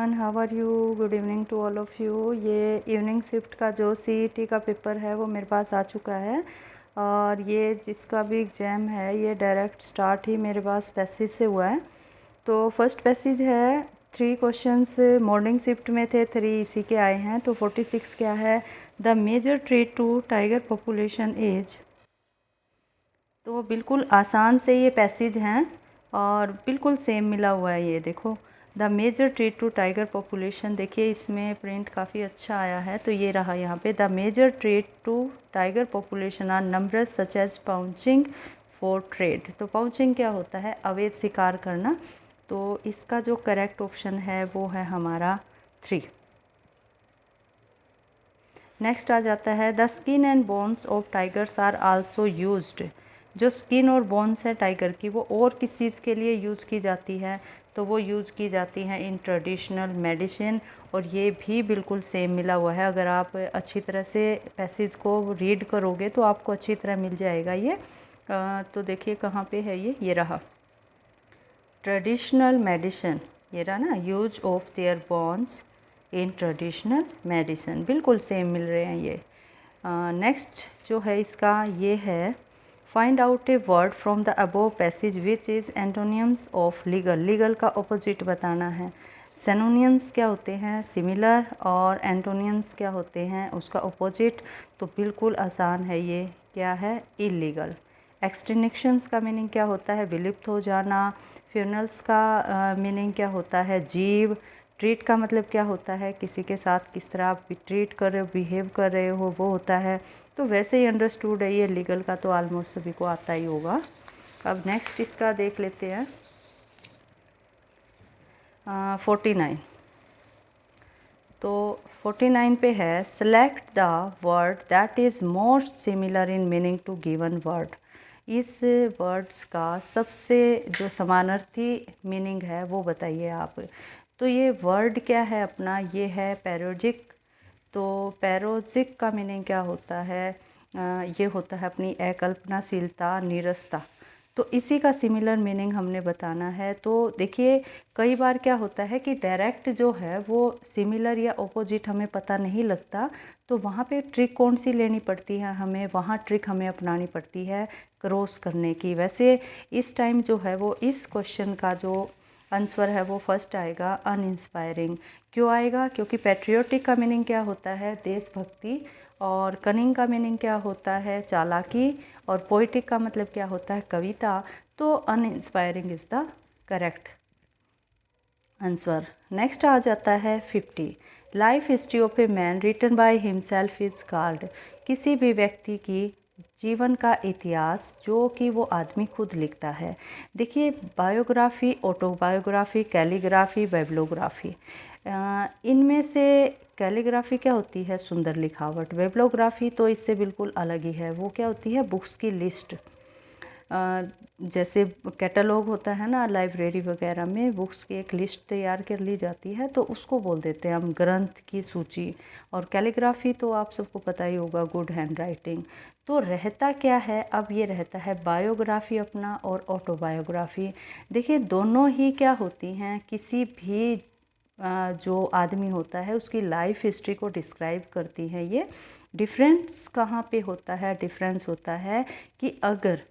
Everyone, how are you? Good evening to all of you. ये evening shift का जो CET का paper है वो मेरे पास आ चुका है और ये जिसका भी एग्ज़ाम है ये डायरेक्ट स्टार्ट ही मेरे पास पैसेज से हुआ है। तो फर्स्ट पैसेज है 3 क्वेश्चंस मॉर्निंग शिफ्ट में थे, 3 इसी के आए हैं। तो 46 क्या है? The major threat to tiger population is. तो बिल्कुल आसान से ये पैसेज हैं और बिल्कुल सेम मिला हुआ है। ये देखो, the major threat to tiger population, देखिए इसमें प्रिंट काफ़ी अच्छा आया है। तो ये रहा यहाँ पे, the major threat to tiger population are numbers such as poaching for trade. तो पाउचिंग क्या होता है? अवैध शिकार करना। तो इसका जो करेक्ट ऑप्शन है वो है हमारा 3। नेक्स्ट आ जाता है, the skin and bones of tigers are also used. जो स्किन और बोन्स है टाइगर की वो और किस चीज़ के लिए यूज़ की जाती है? तो वो यूज़ की जाती हैं इन ट्रेडिशनल मेडिसिन। और ये भी बिल्कुल सेम मिला हुआ है। अगर आप अच्छी तरह से पैसेज को रीड करोगे तो आपको अच्छी तरह मिल जाएगा ये। तो देखिए कहाँ पे है ये रहा, ट्रेडिशनल मेडिसिन, ये रहा ना, use of their bones in traditional medicine, बिल्कुल सेम मिल रहे हैं ये। नेक्स्ट जो है इसका ये है, find out a word from the above passage which is एंटोनियम्स of legal. Legal का ऑपोजिट बताना है। सिनोनियम्स क्या होते हैं? सिमिलर। और एंटोनियम्स क्या होते हैं? उसका ऑपोजिट। तो बिल्कुल आसान है ये, क्या है? इलीगल। एक्सटिंक्शंस का मीनिंग क्या होता है? विलुप्त हो जाना। फ्यूनल्स का मीनिंग क्या होता है? जीव। ट्रीट का मतलब क्या होता है? किसी के साथ किस तरह आप ट्रीट कर रहे हो, बिहेव कर रहे हो, वो होता है। तो वैसे ही अंडरस्टूड है ये। लीगल का तो ऑलमोस्ट सभी को आता ही होगा। अब नेक्स्ट इसका देख लेते हैं 49। तो 49 पे है, select the word that is most similar in meaning to given word. इस वर्ड्स का सबसे जो समानार्थी मीनिंग है वो बताइए आप। तो ये वर्ड क्या है अपना? ये है पैरोजिक। तो पैरोजिक का मीनिंग क्या होता है? ये होता है अपनी अकल्पनाशीलता, नीरसता। तो इसी का सिमिलर मीनिंग हमने बताना है। तो देखिए कई बार क्या होता है कि डायरेक्ट जो है वो सिमिलर या ऑपोजिट हमें पता नहीं लगता। तो वहाँ पे ट्रिक कौन सी लेनी पड़ती है हमें? वहाँ ट्रिक हमें अपनानी पड़ती है क्रॉस करने की। वैसे इस टाइम जो है वो इस क्वेश्चन का जो आंसर है वो फर्स्ट आएगा, अनइंस्पायरिंग। क्यों आएगा? क्योंकि पैट्रियोटिक का मीनिंग क्या होता है? देशभक्ति। और कनिंग का मीनिंग क्या होता है? चालाकी। और पोइटिक का मतलब क्या होता है? कविता। तो uninspiring is the correct answer. Next आ जाता है 50, life history of a man written by himself is called. किसी भी व्यक्ति की जीवन का इतिहास जो कि वो आदमी खुद लिखता है। देखिए बायोग्राफी, ऑटोबायोग्राफी, कैलीग्राफी, बाइब्लोग्राफी, इनमें से कैलीग्राफी क्या होती है? सुंदर लिखावट। बाइब्लोग्राफी तो इससे बिल्कुल अलग ही है। वो क्या होती है? बुक्स की लिस्ट। जैसे कैटलॉग होता है ना लाइब्रेरी वगैरह में, बुक्स की एक लिस्ट तैयार कर ली जाती है तो उसको बोल देते हैं हम ग्रंथ की सूची। और कैलीग्राफी तो आप सबको पता ही होगा, गुड हैंड राइटिंग। तो रहता क्या है? अब ये रहता है बायोग्राफी अपना और ऑटोबायोग्राफी। देखिए दोनों ही क्या होती हैं, किसी भी जो आदमी होता है उसकी लाइफ हिस्ट्री को डिस्क्राइब करती हैं ये। डिफरेंस कहाँ पे होता है? डिफरेंस होता है कि अगर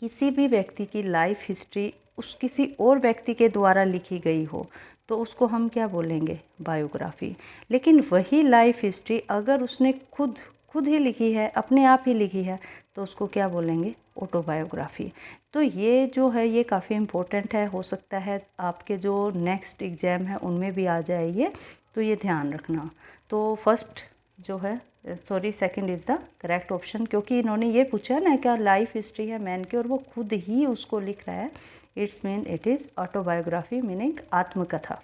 किसी भी व्यक्ति की लाइफ हिस्ट्री उस किसी और व्यक्ति के द्वारा लिखी गई हो तो उसको हम क्या बोलेंगे? बायोग्राफी। लेकिन वही लाइफ हिस्ट्री अगर उसने खुद ही लिखी है, अपने आप ही लिखी है, तो उसको क्या बोलेंगे? ऑटोबायोग्राफी। तो ये जो है ये काफ़ी इम्पोर्टेंट है। हो सकता है आपके जो नेक्स्ट एग्ज़ाम है उनमें भी आ जाए ये, तो ये ध्यान रखना। तो फर्स्ट जो है, sorry, second is the correct option, क्योंकि इन्होंने ये पूछा ना क्या लाइफ हिस्ट्री है मैन की और वो खुद ही उसको लिख रहा है। It's mean it is autobiography, meaning आत्मकथा।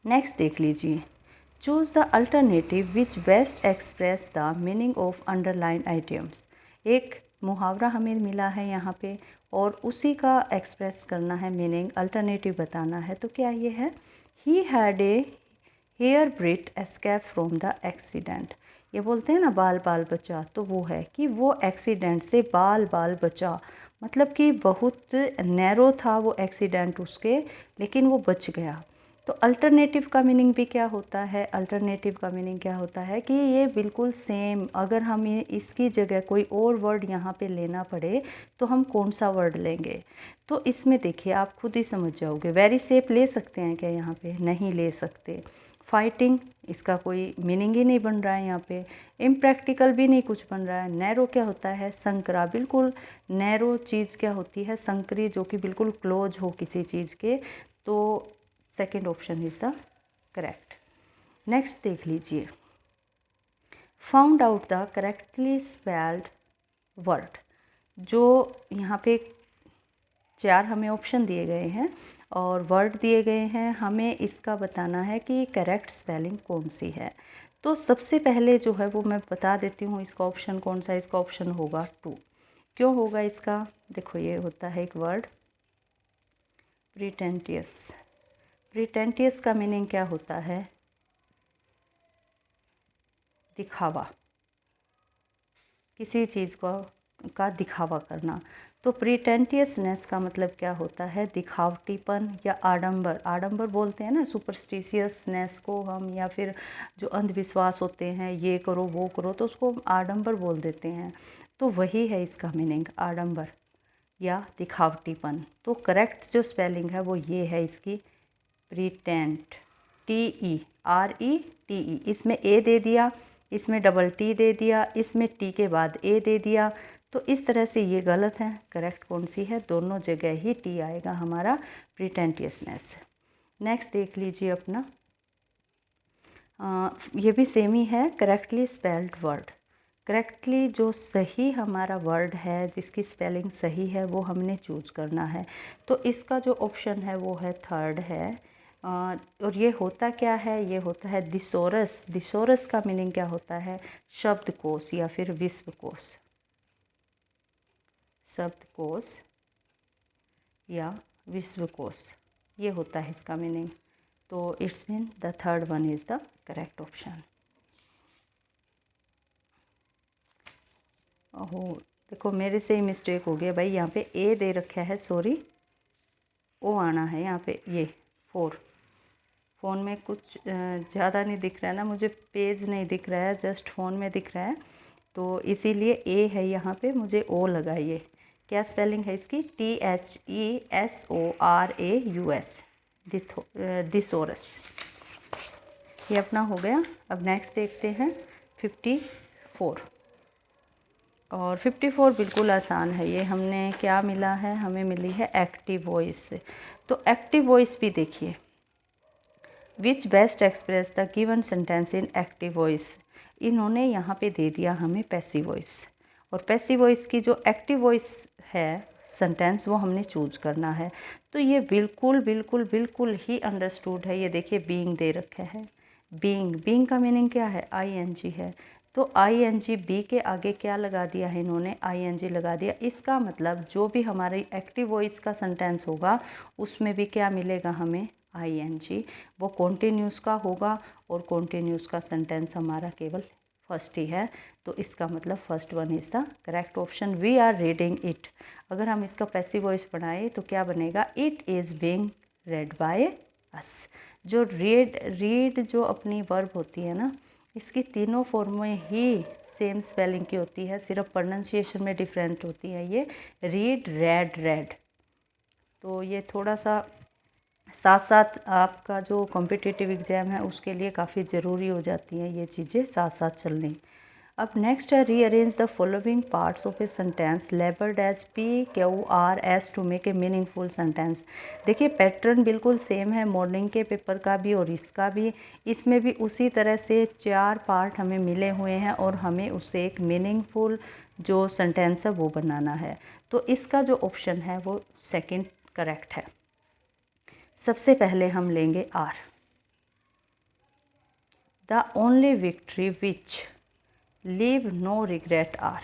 नेक्स्ट देख लीजिए, choose the alternative which best express the meaning of underline items. एक मुहावरा हमें मिला है यहाँ पे और उसी का एक्सप्रेस करना है मीनिंग, अल्टरनेटिव बताना है। तो क्या ये है, he had a hair breadth escape from the accident. ये बोलते हैं ना बाल बाल बचा, तो वो है कि वो एक्सीडेंट से बाल बाल बचा, मतलब कि बहुत नैरो था वो एक्सीडेंट उसके, लेकिन वो बच गया। तो अल्टरनेटिव का मीनिंग भी क्या होता है, अल्टरनेटिव का मीनिंग क्या होता है कि ये बिल्कुल सेम, अगर हमें इसकी जगह कोई और वर्ड यहाँ पे लेना पड़े तो हम कौन सा वर्ड लेंगे। तो इसमें देखिए आप खुद ही समझ जाओगे। वेरी सेफ ले सकते हैं क्या यहाँ पे, नहीं ले सकते। फाइटिंग, इसका कोई मीनिंग ही नहीं बन रहा है यहाँ पे। इम्प्रैक्टिकल भी नहीं कुछ बन रहा है। नैरो क्या होता है, संकरा, बिल्कुल नैरो चीज़ क्या होती है, संकरी, जो कि बिल्कुल क्लोज हो किसी चीज़ के। तो second option is the correct. Next देख लीजिए, found out the correctly spelled word. जो यहाँ पे 4 हमें ऑप्शन दिए गए हैं और वर्ड दिए गए हैं, हमें इसका बताना है कि करेक्ट स्पेलिंग कौन सी है। तो सबसे पहले जो है वो मैं बता देती हूँ इसका ऑप्शन कौन सा है। इसका ऑप्शन होगा 2। क्यों होगा इसका, देखो ये होता है एक वर्ड प्रीटेंटियस। प्रीटेंटियस का मीनिंग क्या होता है, दिखावा, किसी चीज़ का दिखावा करना। तो प्रीटेंटियसनेस का मतलब क्या होता है, दिखावटीपन या आडंबर। आडंबर बोलते हैं ना सुपरस्टिशियसनेस को हम, या फिर जो अंधविश्वास होते हैं, ये करो वो करो, तो उसको हम आडंबर बोल देते हैं। तो वही है इसका मीनिंग, आडंबर या दिखावटीपन। तो करेक्ट जो स्पेलिंग है वो ये है इसकी, प्रीटेंट, TERETE। इसमें ए दे दिया, इसमें डबल टी दे दिया, इसमें टी के बाद ए दे दिया। तो इस तरह से ये गलत है। करेक्ट कौन सी है, दोनों जगह ही टी आएगा हमारा, प्रीटेंटियसनेस। नेक्स्ट देख लीजिए अपना, ये भी सेम ही है, करेक्टली स्पेल्ड वर्ड। करेक्टली जो सही हमारा वर्ड है, जिसकी स्पेलिंग सही है, वो हमने चूज करना है। तो इसका जो ऑप्शन है वो है थर्ड है। और ये होता क्या है, ये होता है दिसोरस। दिसोरस का मीनिंग क्या होता है, शब्दकोश या फिर विश्वकोश। शब्दकोश या विश्वकोश, ये होता है इसका मीनिंग। तो it's mean the third one is the correct option. ओहो, देखो मेरे से ही मिस्टेक हो गया भाई, यहाँ पे ए दे रखा है, सॉरी, ओ आना है यहाँ पे, ये 4। फ़ोन में कुछ ज़्यादा नहीं दिख रहा है ना, मुझे पेज नहीं दिख रहा है, जस्ट फ़ोन में दिख रहा है, तो इसीलिए ए है यहाँ पे, मुझे ओ लगाइए। क्या स्पेलिंग है इसकी, THESORAUS, दिसोरस। ये अपना हो गया। अब नेक्स्ट देखते हैं 54। और 54 बिल्कुल आसान है। ये हमने क्या मिला है, हमें मिली है एक्टिव वॉइस। तो एक्टिव वॉइस भी देखिए, विच best express the given sentence in active voice. इन्होंने यहाँ पे दे दिया हमें पैसिव वॉइस, और पैसिव वॉइस की जो एक्टिव वॉइस है सेंटेंस, वो हमने चूज करना है। तो ये बिल्कुल बिल्कुल बिल्कुल ही अंडरस्टूड है। ये देखिए बीइंग दे रखा है, बीइंग, बीइंग का मीनिंग क्या है, ING है। तो ING, बी के आगे क्या लगा दिया है इन्होंने, ING लगा दिया। इसका मतलब जो भी हमारी एक्टिव वॉइस का सेंटेंस होगा उसमें भी क्या मिलेगा हमें, ING। वो कॉन्टिन्यूस का होगा, और कॉन्टिन्यूस का सेंटेंस हमारा केवल फर्स्ट ही है। तो इसका मतलब first one is the correct option, we are reading it. अगर हम इसका पैसिव वॉइस बनाए तो क्या बनेगा, it is being read by us. जो रीड जो अपनी वर्ब होती है ना, इसकी तीनों फॉर्म में ही सेम स्पेलिंग की होती है, सिर्फ प्रोनाउंसिएशन में डिफरेंट होती है। ये रीड, रेड, रेड। तो ये थोड़ा सा साथ साथ आपका जो कॉम्पिटिटिव एग्ज़ाम है उसके लिए काफ़ी ज़रूरी हो जाती हैं ये चीज़ें साथ साथ चलनी। अब नेक्स्ट है, rearrange the following parts of a sentence labelled as PQRS to make a meaningful sentence. देखिए पैटर्न बिल्कुल सेम है मॉर्निंग के पेपर का भी और इसका भी। इसमें भी उसी तरह से 4 पार्ट हमें मिले हुए हैं और हमें उससे एक मीनिंगफुल जो सेंटेंस है वो बनाना है। तो इसका जो ऑप्शन है वो सेकंड करेक्ट है। सबसे पहले हम लेंगे R. The only victory which leave no regret are.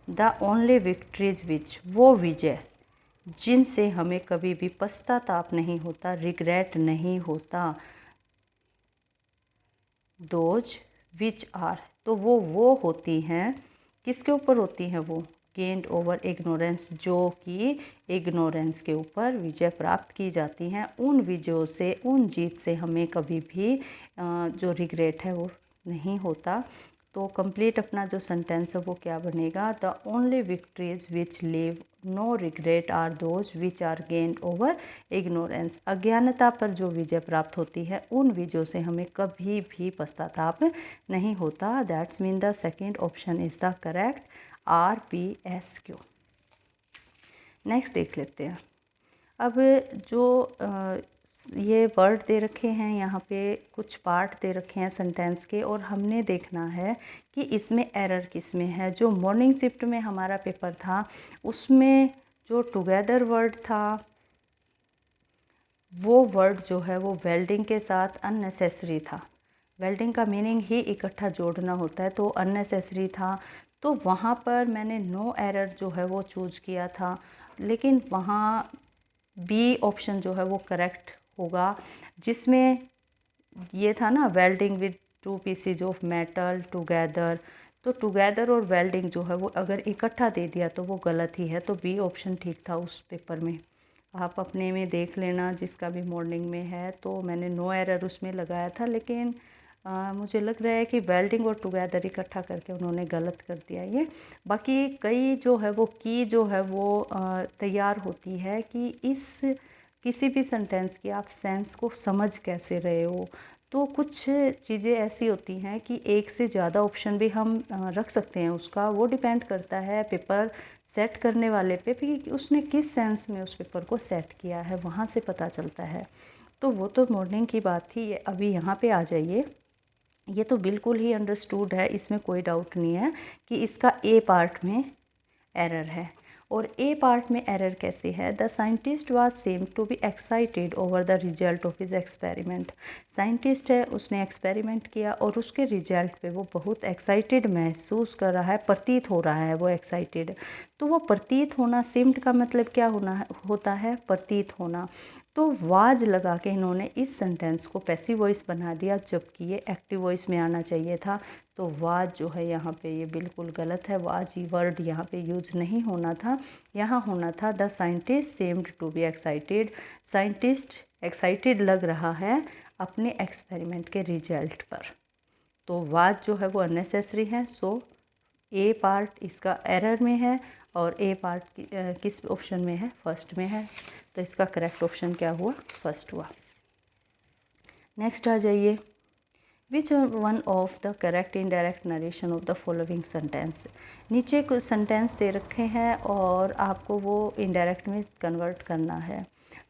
The only victories which, वो विजय जिनसे हमें कभी भी पश्चाताप नहीं होता, रिग्रेट नहीं होता। दोज विच आर, तो वो होती हैं, किसके ऊपर होती हैं वो, गेन्ड ओवर इग्नोरेंस, जो कि इग्नोरेंस के ऊपर विजय प्राप्त की जाती हैं। उन विजयों से, उन जीत से हमें कभी भी जो रिग्रेट है वो नहीं होता। तो कंप्लीट अपना जो सेंटेंस है वो क्या बनेगा, the only victories which leave no regret are those which are gained over ignorance. अज्ञानता पर जो विजय प्राप्त होती है उन विजयों से हमें कभी भी पश्चाताप नहीं होता। That's mean the second option is the correct, RPSQ। Next देख लेते हैं। अब जो ये वर्ड दे रखे हैं, यहाँ पे कुछ पार्ट दे रखे हैं सेंटेंस के, और हमने देखना है कि इसमें एरर किस में है। जो मॉर्निंग शिफ्ट में हमारा पेपर था उसमें जो टुगेदर वर्ड था वो वर्ड जो है वो वेल्डिंग के साथ अननेसेसरी था। वेल्डिंग का मीनिंग ही इकट्ठा जोड़ना होता है, तो अननेसेसरी था। तो वहाँ पर मैंने नो एरर जो है वो चूज किया था, लेकिन वहाँ बी ऑप्शन जो है वो करेक्ट होगा, जिसमें ये था ना welding with 2 pieces of metal together. तो टुगेदर और वेल्डिंग जो है वो अगर इकट्ठा दे दिया तो वो गलत ही है। तो बी ऑप्शन ठीक था उस पेपर में। आप अपने में देख लेना जिसका भी मॉर्निंग में है। तो मैंने नो एरर उसमें लगाया था, लेकिन मुझे लग रहा है कि वेल्डिंग और टुगेदर इकट्ठा करके उन्होंने गलत कर दिया ये। बाकी कई जो है वो की जो है वो तैयार होती है कि इस किसी भी सेंटेंस की आप सेंस को समझ कैसे रहे हो। तो कुछ चीज़ें ऐसी होती हैं कि एक से ज़्यादा ऑप्शन भी हम रख सकते हैं उसका। वो डिपेंड करता है पेपर सेट करने वाले पे भी कि उसने किस सेंस में उस पेपर को सेट किया है, वहाँ से पता चलता है। तो वो तो मॉर्निंग की बात थी। ये अभी यहाँ पे आ जाइए। ये तो बिल्कुल ही अंडरस्टूड है, इसमें कोई डाउट नहीं है कि इसका ए पार्ट में एरर है। और ए पार्ट में एरर कैसे है, the scientist was seem to be excited over the result of his experiment. Scientist है, उसने एक्सपेरिमेंट किया और उसके रिजल्ट पे वो बहुत एक्साइटेड महसूस कर रहा है, प्रतीत हो रहा है वो एक्साइटेड। तो वो प्रतीत होना, सेम्ड का मतलब क्या होता है, प्रतीत होना। तो वाज लगा के इन्होंने इस सेंटेंस को पैसिव वॉइस बना दिया, जबकि ये एक्टिव वॉइस में आना चाहिए था। तो वाज जो है यहाँ पे ये बिल्कुल गलत है। वाज ये वर्ड यहाँ पे यूज नहीं होना था, यहाँ होना था the scientist seemed to be excited. Scientist excited लग रहा है अपने एक्सपेरिमेंट के रिजल्ट पर। तो वाज जो है वो अननेसेसरी है। सो ए पार्ट इसका एरर में है और ए पार्ट किस ऑप्शन में है, फर्स्ट में है। तो इसका करेक्ट ऑप्शन क्या हुआ, फर्स्ट हुआ। नेक्स्ट आ जाइए, which one of the correct indirect narration of the following sentence. नीचे कुछ सेंटेंस दे रखे हैं और आपको वो इनडायरेक्ट में कन्वर्ट करना है।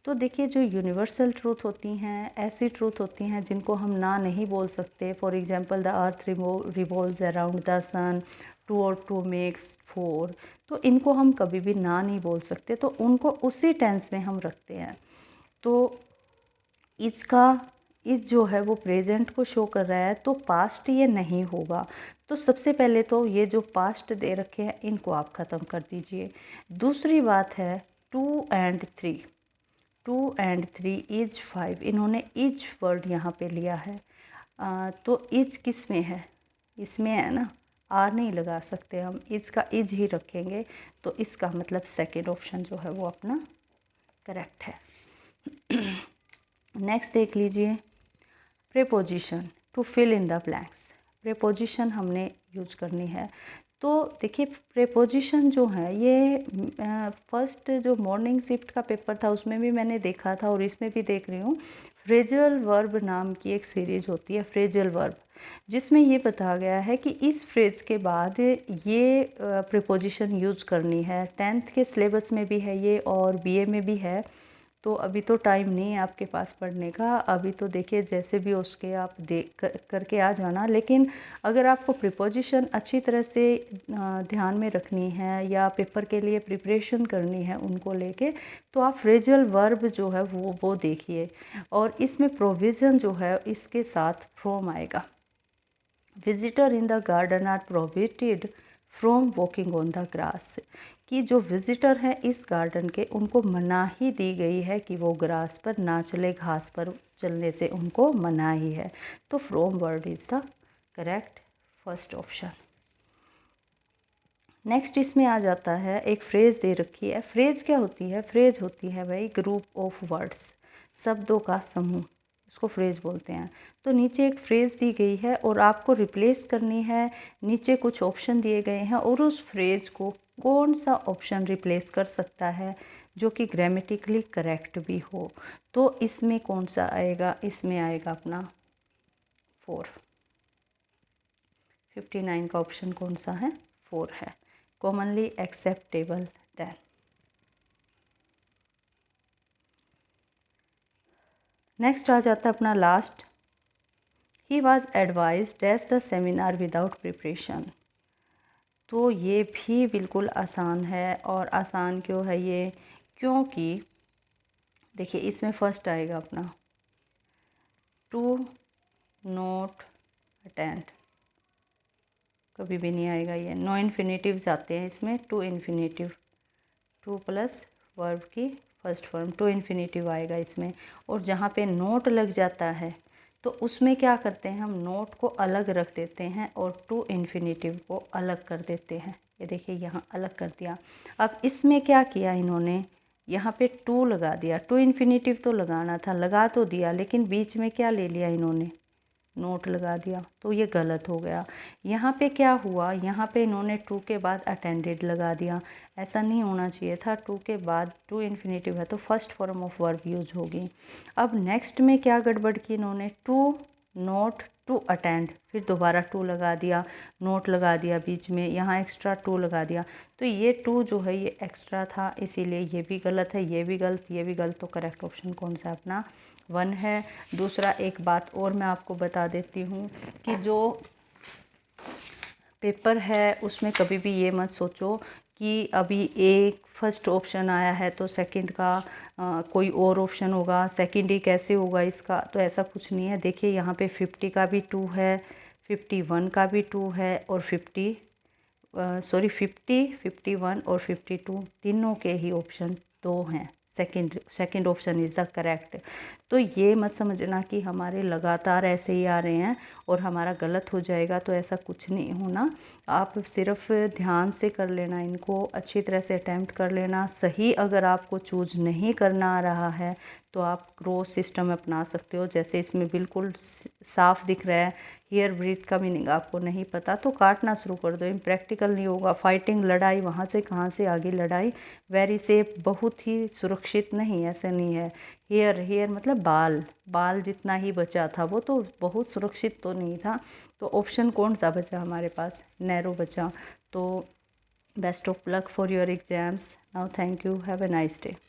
तो देखिए, जो यूनिवर्सल ट्रूथ होती हैं, ऐसी ट्रूथ होती हैं जिनको हम ना नहीं बोल सकते। For example, the earth revolves around the sun, 2 और 2 मेक्स 4। तो इनको हम कभी भी ना नहीं बोल सकते, तो उनको उसी टेंस में हम रखते हैं। तो इस जो है वो प्रेजेंट को शो कर रहा है, तो पास्ट ये नहीं होगा। तो सबसे पहले तो ये जो पास्ट दे रखे हैं इनको आप ख़त्म कर दीजिए। दूसरी बात है 2 and 3, 2 and 3 इज 5। इन्होंने इज वर्ड यहाँ पे लिया है। तो इज किस में है, इसमें है ना, आर नहीं लगा सकते हम, इज का इज ही रखेंगे। तो इसका मतलब सेकेंड ऑप्शन जो है वो अपना करेक्ट है। नेक्स्ट देख लीजिए, preposition to fill in the blanks. Preposition हमने यूज करनी है। तो देखिए, प्रेपोजिशन जो है ये फर्स्ट जो मॉर्निंग शिफ्ट का पेपर था उसमें भी मैंने देखा था और इसमें भी देख रही हूँ। फ्रेजल वर्ब नाम की एक सीरीज होती है, फ्रेजल वर्ब, जिसमें ये बताया गया है कि इस फ्रेज के बाद ये प्रेपोजिशन यूज करनी है। 10th के सिलेबस में भी है ये और BA में भी है। तो अभी तो टाइम नहीं है आपके पास पढ़ने का। अभी तो देखिए जैसे भी उसके आप देख करके आ जाना। लेकिन अगर आपको प्रीपोजिशन अच्छी तरह से ध्यान में रखनी है या पेपर के लिए प्रिपरेशन करनी है उनको लेके, तो आप फ्रेजल वर्ब जो है वो देखिए। और इसमें प्रोविज़न जो है इसके साथ फ्रॉम आएगा। Visitor in the garden are prohibited from walking on the grass. कि जो विजिटर हैं इस गार्डन के, उनको मनाही दी गई है कि वो ग्रास पर ना चले, घास पर चलने से उनको मनाही है। तो from word is the correct first option. Next इसमें आ जाता है, एक फ्रेज़ दे रखी है। फ्रेज़ क्या होती है? फ्रेज़ होती है भाई ग्रुप ऑफ वर्ड्स, शब्दों का समूह, उसको फ्रेज़ बोलते हैं। तो नीचे एक फ्रेज़ दी गई है और आपको रिप्लेस करनी है। नीचे कुछ ऑप्शन दिए गए हैं और उस फ्रेज़ को कौन सा ऑप्शन रिप्लेस कर सकता है जो कि ग्रामेटिकली करेक्ट भी हो। तो इसमें कौन सा आएगा? इसमें आएगा अपना 4। 59 का ऑप्शन कौन सा है? 4 है। Commonly acceptable then. नेक्स्ट आ जाता है अपना last, he was advised as the seminar without preparation. तो ये भी बिल्कुल आसान है। और आसान क्यों है ये? क्योंकि देखिए इसमें फर्स्ट आएगा अपना टू नॉट अटेंड, कभी भी नहीं आएगा ये। नो इन्फिनेटिव्स आते हैं इसमें, to infinitive, to plus verb की फर्स्ट फॉर्म, टू इन्फिनेटिव आएगा इसमें। और जहाँ पे नोट लग जाता है तो उसमें क्या करते हैं हम? नोट को अलग रख देते हैं और टू इन्फिनेटिव को अलग कर देते हैं। ये देखिए यहाँ अलग कर दिया। अब इसमें क्या किया इन्होंने? यहाँ पे टू लगा दिया। टू इन्फिनेटिव तो लगाना था, लगा तो दिया, लेकिन बीच में क्या ले लिया इन्होंने? नोट लगा दिया। तो ये गलत हो गया। यहाँ पे क्या हुआ? यहाँ पे इन्होंने टू के बाद अटेंडेड लगा दिया। ऐसा नहीं होना चाहिए था। टू के बाद टू इन्फिनेटिव है तो first form of verb use होगी। अब नेक्स्ट में क्या गड़बड़ की इन्होंने? टू नोट टू अटेंड, फिर दोबारा टू लगा दिया, नोट लगा दिया बीच में, यहाँ एक्स्ट्रा टू लगा दिया। तो ये टू जो है ये एक्स्ट्रा था, इसीलिए ये भी गलत है, ये भी गलत, ये भी गलत। तो करेक्ट ऑप्शन कौन सा अपना? 1 है। दूसरा एक बात और मैं आपको बता देती हूँ कि जो पेपर है उसमें कभी भी ये मत सोचो कि अभी एक फर्स्ट ऑप्शन आया है तो सेकंड का कोई और ऑप्शन होगा, सेकंड ही कैसे होगा इसका। तो ऐसा कुछ नहीं है। देखिए यहाँ पे 50 का भी 2 है, 51 का भी 2 है और 50, 51 और 52 तीनों के ही ऑप्शन 2 हैं। Second option is the correct. तो ये मत समझना कि हमारे लगातार ऐसे ही आ रहे हैं और हमारा गलत हो जाएगा, तो ऐसा कुछ नहीं होना। आप सिर्फ ध्यान से कर लेना, इनको अच्छी तरह से अटैम्प्ट कर लेना। सही अगर आपको चूज नहीं करना आ रहा है तो आप क्रॉस सिस्टम अपना सकते हो। जैसे इसमें बिल्कुल साफ दिख रहा है हियर ब्रीथ का मीनिंग आपको नहीं पता तो काटना शुरू कर दो, इम्प्रैक्टिकल नहीं होगा। फाइटिंग, लड़ाई, वहाँ से कहाँ से आगे लड़ाई। वेरी सेफ, बहुत ही सुरक्षित नहीं, ऐसे नहीं है। हेयर मतलब बाल जितना ही बचा था वो तो बहुत सुरक्षित तो नहीं था। तो ऑप्शन कौन सा बचा हमारे पास? नैरो बचा। तो best of luck for your exams. Now thank you, have a nice day.